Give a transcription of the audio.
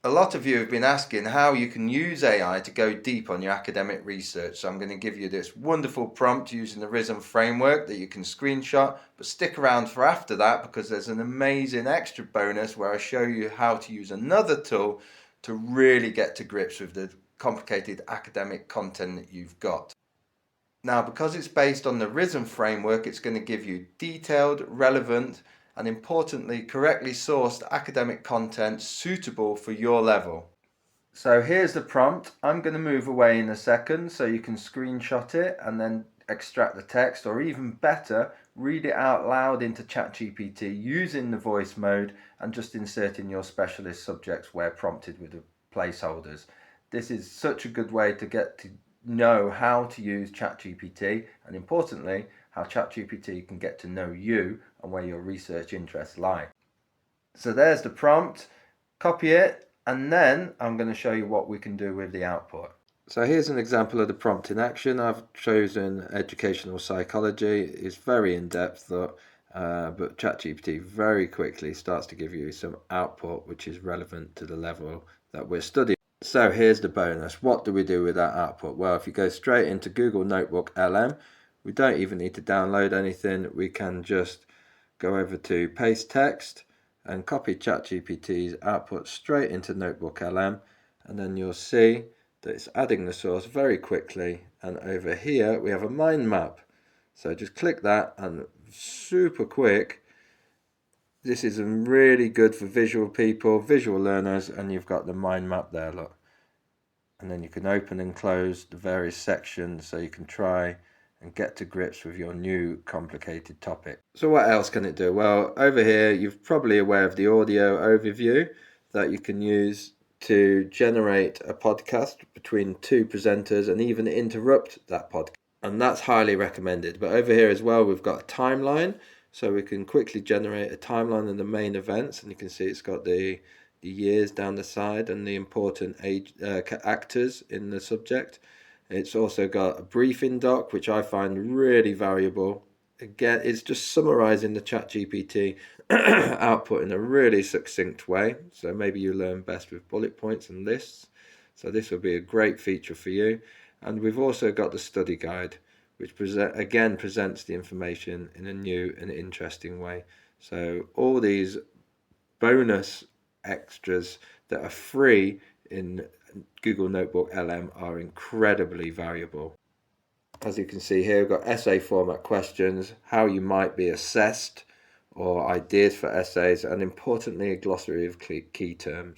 A lot of you have been asking how you can use AI to go deep on your academic research. So I'm going to give you this wonderful prompt using the Risen framework that you can screenshot, but stick around for after that because there's an amazing extra bonus where I show you how to use another tool to really get to grips with the complicated academic content that you've got. Now, because it's based on the Risen framework, it's going to give you detailed, relevant, and importantly, correctly sourced academic content suitable for your level. So here's the prompt. I'm going to move away in a second so you can screenshot it and then extract the text, or even better, read it out loud into ChatGPT using the voice mode and just inserting your specialist subjects where prompted with the placeholders. This is such a good way to get to know how to use ChatGPT, and importantly, how ChatGPT can get to know you and where your research interests lie. So there's the prompt. Copy it, and then I'm going to show you what we can do with the output. So here's an example of the prompt in action. I've chosen educational psychology. It's very in-depth, but ChatGPT very quickly starts to give you some output which is relevant to the level that we're studying. So here's the bonus. What do we do with that output? Well, if you go straight into Google NotebookLM, we don't even need to download anything. We can just go over to paste text and copy ChatGPT's output straight into NotebookLM, and then you'll see that it's adding the source very quickly. And over here we have a mind map. So just click that, and super quick. This is really good for visual people, visual learners, and you've got the mind map there, look. And then you can open and close the various sections so you can try and get to grips with your new complicated topic. So what else can it do? Well, over here you're probably aware of the audio overview that you can use to generate a podcast between two presenters and even interrupt that podcast. And that's highly recommended. But over here as well, we've got a timeline. So we can quickly generate a timeline of the main events, and you can see it's got the years down the side and the important actors in the subject. It's also got a briefing doc, which I find really valuable. Again, it's just summarizing the ChatGPT output in a really succinct way. So maybe you learn best with bullet points and lists. So this will be a great feature for you. And we've also got the study guide, which presents the information in a new and interesting way. So all these bonus extras that are free in Google NotebookLM are incredibly valuable. As you can see here, we've got essay format questions, how you might be assessed, or ideas for essays, and importantly, a glossary of key terms.